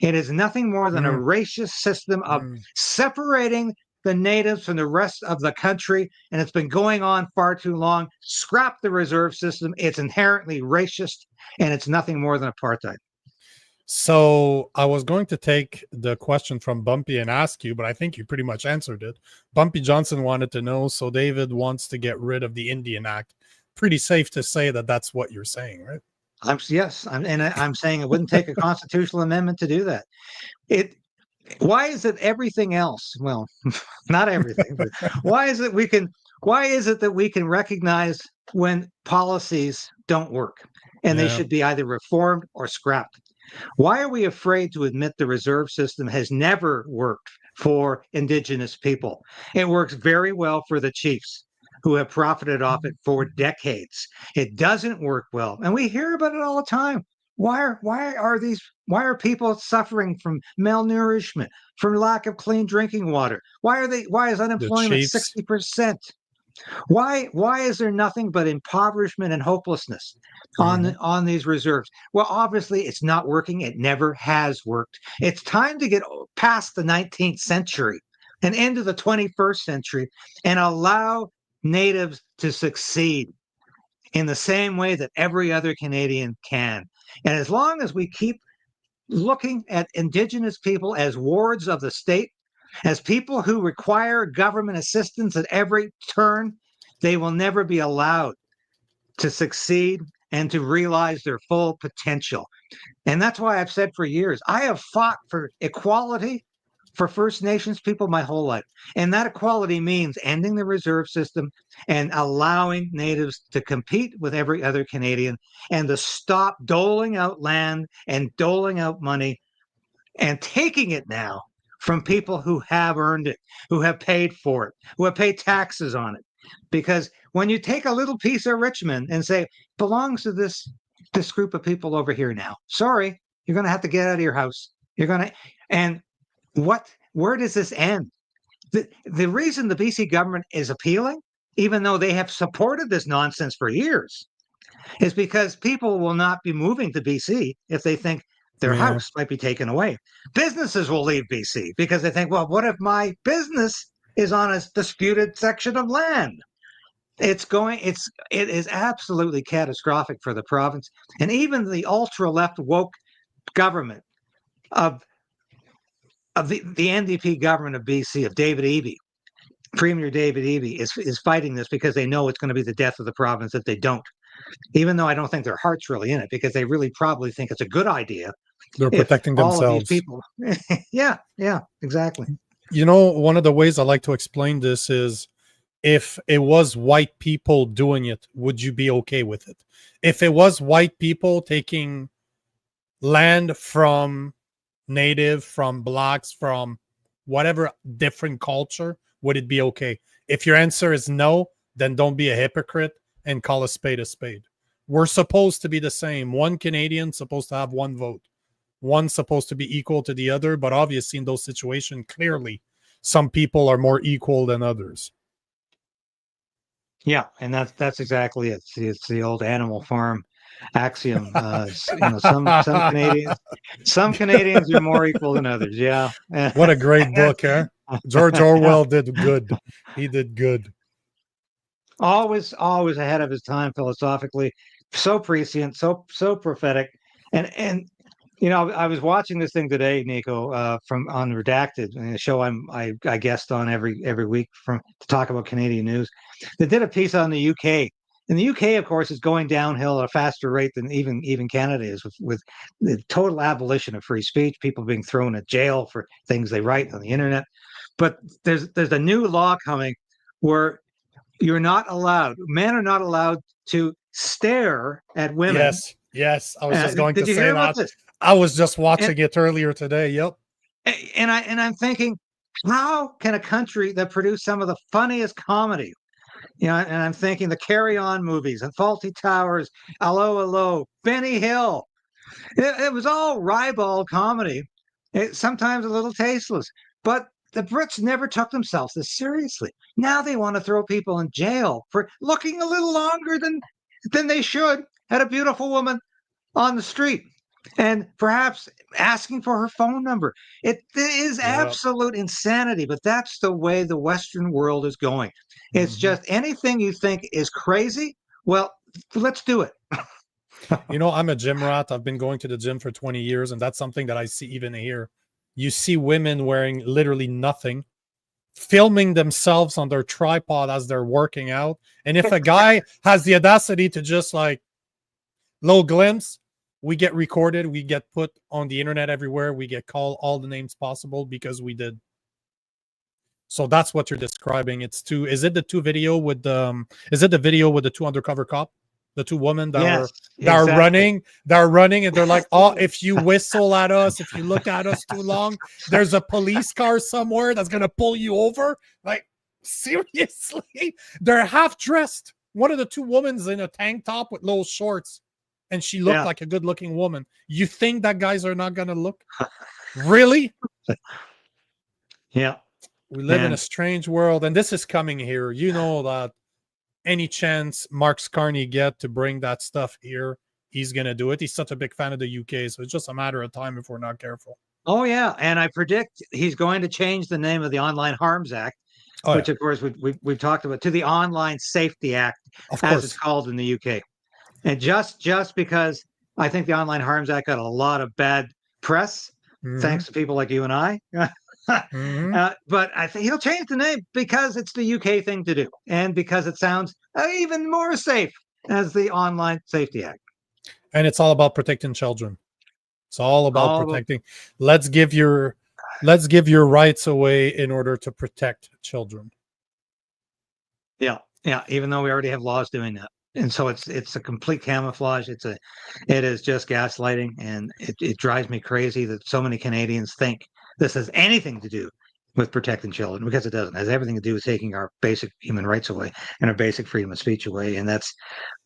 It is nothing more than a racist system of separating the natives from the rest of the country, and it's been going on far too long. Scrap the reserve system. It's inherently racist, and it's nothing more than apartheid. So I was going to take the question from Bumpy and ask you, but I think you pretty much answered it. Bumpy Johnson wanted to know, so David wants to get rid of the Indian Act. Pretty safe to say that that's what you're saying, right? I'm saying it wouldn't take a constitutional amendment to do that. Why is it everything else? Well, not everything, but why is it that we can recognize when policies don't work and they should be either reformed or scrapped? Why are we afraid to admit the reserve system has never worked for Indigenous people? It works very well for the chiefs, who have profited off it for decades. It doesn't work well, and we hear about it all the time. Why are people suffering from malnourishment, from lack of clean drinking water? Why is unemployment 60%? Why is there nothing but impoverishment and hopelessness on these reserves? Well, obviously it's not working. It never has worked. It's time to get past the 19th century and into the 21st century and allow natives to succeed in the same way that every other Canadian can. And as long as we keep looking at Indigenous people as wards of the state, as people who require government assistance at every turn, they will never be allowed to succeed and to realize their full potential. And that's why I've said for years, I have fought for equality for First Nations people my whole life. And that equality means ending the reserve system and allowing natives to compete with every other Canadian, and to stop doling out land and doling out money and taking it now from people who have earned it, who have paid for it, who have paid taxes on it. Because when you take a little piece of Richmond and say, belongs to this group of people over here now, sorry, you're going to have to get out of your house. And where does this end? The reason the BC government is appealing, even though they have supported this nonsense for years, is because people will not be moving to BC if they think their house might be taken away. Businesses will leave BC because they think, well, what if my business is on a disputed section of land? It is absolutely catastrophic for the province. And even the ultra left woke government of the NDP government of BC, of David Eby, Premier David Eby, is fighting this because they know it's going to be the death of the province if they don't. Even though I don't think their heart's really in it, because they really probably think it's a good idea. They're If protecting all of themselves. these people, yeah, exactly. You know, one of the ways I like to explain this is, if it was white people doing it, would you be okay with it? If it was white people taking land from native, from blacks, from whatever different culture, would it be okay? If your answer is no, then don't be a hypocrite and call a spade a spade. We're supposed to be the same. One Canadian supposed to have one vote. One's supposed to be equal to the other, but obviously in those situations, clearly, some people are more equal than others. Yeah, and that's exactly it. It's the old Animal Farm axiom. Some Canadians are more equal than others. Yeah. What a great book, huh? George Orwell did good. He did good. Always ahead of his time philosophically, so prescient, so prophetic, and I was watching this thing today, Nico, from on Redacted, a show I guest on every week to talk about Canadian news. They did a piece on the UK, and the UK, of course, is going downhill at a faster rate than even Canada is, with the total abolition of free speech, people being thrown in jail for things they write on the internet. But there's a new law coming where men are not allowed to stare at women. Yes. I was just going Did to you say hear about that. this? I was just watching it earlier today. Yep. And I'm thinking, how can a country that produced some of the funniest comedy, and I'm thinking the Carry On movies and Faulty Towers, Hello, Benny Hill. It was all ribald comedy, sometimes a little tasteless, but the Brits never took themselves this seriously. Now they want to throw people in jail for looking a little longer than they should at a beautiful woman on the street, and perhaps asking for her phone number. It is absolute insanity, but that's the way the Western world is going. It's just anything you think is crazy, well, let's do it. I'm a gym rat. I've been going to the gym for 20 years, and that's something that I see even here. You see women wearing literally nothing, filming themselves on their tripod as they're working out. And if a guy has the audacity to just little glimpse, we get recorded, we get put on the internet everywhere, we get called all the names possible because we did. So that's what you're describing. Is it the video with the two undercover cop? The two women that are running, and they're like, oh, if you whistle at us, if you look at us too long, there's a police car somewhere that's gonna pull you over. Like, seriously, they're half dressed. One of the two women's in a tank top with little shorts, and she looked like a good-looking woman. You think that guys are not gonna look? Really? Yeah. We live in a strange world, and this is coming here. You know that. Any chance Mark's Carney get to bring that stuff here, he's going to do it. He's such a big fan of the UK, so it's just a matter of time if we're not careful. Oh, yeah, and I predict he's going to change the name of the Online Harms Act, which, of course, we've talked about, to the Online Safety Act, as it's called in the UK. And just because I think the Online Harms Act got a lot of bad press, thanks to people like you and I. But I think he'll change the name because it's the UK thing to do, and because it sounds even more safe as the Online Safety Act. And it's all about protecting children. It's all about protecting. Let's give your rights away in order to protect children. Yeah. Even though we already have laws doing that, and so it's a complete camouflage. It is just gaslighting, and it drives me crazy that so many Canadians think this has anything to do with protecting children, because it doesn't. It has everything to do with taking our basic human rights away and our basic freedom of speech away. And that's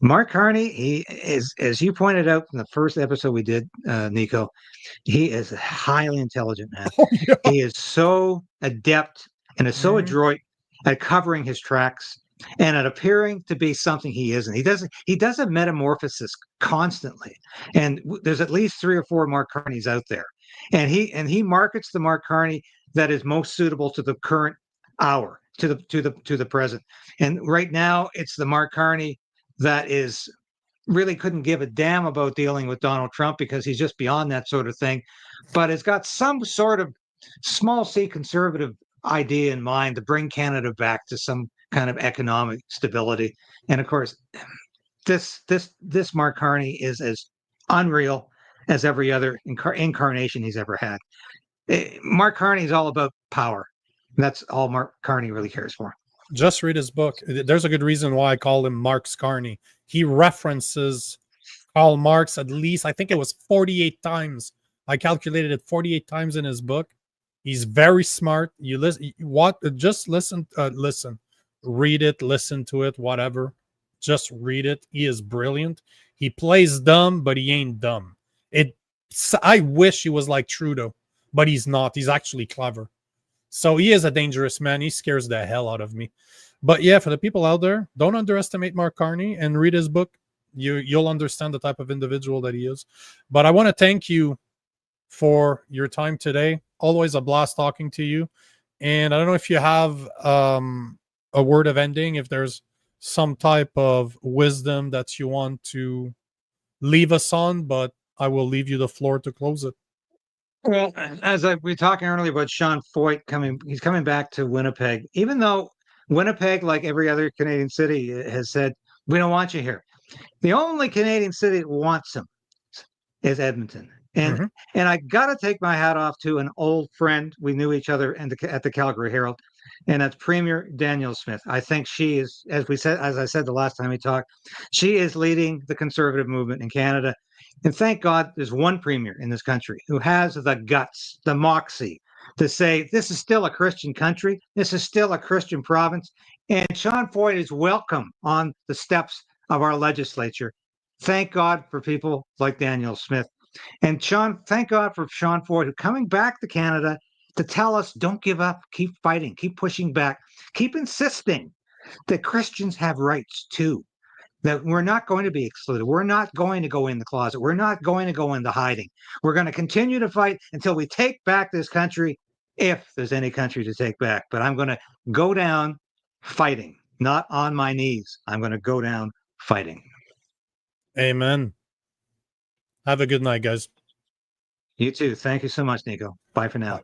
Mark Carney. He is, as you pointed out in the first episode we did, Nico, he is a highly intelligent man. Oh, yeah. He is so adept and is so adroit at covering his tracks and at appearing to be something he isn't. He does a metamorphosis constantly. And there's at least 3 or 4 Mark Carneys out there. And he markets the Mark Carney that is most suitable to the current hour, to the present. And right now, it's the Mark Carney that is really couldn't give a damn about dealing with Donald Trump because he's just beyond that sort of thing, but has got some sort of small c conservative idea in mind to bring Canada back to some kind of economic stability. And of course, this Mark Carney is as unreal as every other incarnation he's ever had. Mark Carney is all about power. That's all Mark Carney really cares for. Just read his book. There's a good reason why I call him Marx Carney. He references Karl Marx at least, I think it was 48 times. I calculated it 48 times in his book. He's very smart. You listen, just listen, read it, listen to it, whatever. Just read it. He is brilliant. He plays dumb, but he ain't dumb. I wish he was like Trudeau, but he's not. He's actually clever. So he is a dangerous man. He scares the hell out of me. But yeah, for the people out there, don't underestimate Mark Carney and read his book. You'll understand the type of individual that he is. But I want to thank you for your time today. Always a blast talking to you. And I don't know if you have a word of ending, if there's some type of wisdom that you want to leave us on, but I will leave you the floor to close it. Well, as we were talking earlier about Sean Foyt he's coming back to Winnipeg, even though Winnipeg, like every other Canadian city, has said, we don't want you here. The only Canadian city that wants him is Edmonton. And I got to take my hat off to an old friend. We knew each other at the Calgary Herald, and that's Premier Danielle Smith. I think she is, as I said the last time we talked, she is leading the conservative movement in Canada. And thank God there's one premier in this country who has the guts, the moxie to say this is still a Christian country. This is still a Christian province. And Sean Foyt is welcome on the steps of our legislature. Thank God for people like Danielle Smith. And thank God for Sean Foyt, who coming back to Canada to tell us, don't give up, keep fighting, keep pushing back, keep insisting that Christians have rights too. That we're not going to be excluded. We're not going to go in the closet. We're not going to go into hiding. We're going to continue to fight until we take back this country, if there's any country to take back. But I'm going to go down fighting, not on my knees. I'm going to go down fighting. Amen. Have a good night, guys. You too. Thank you so much, Nico. Bye for now. Bye.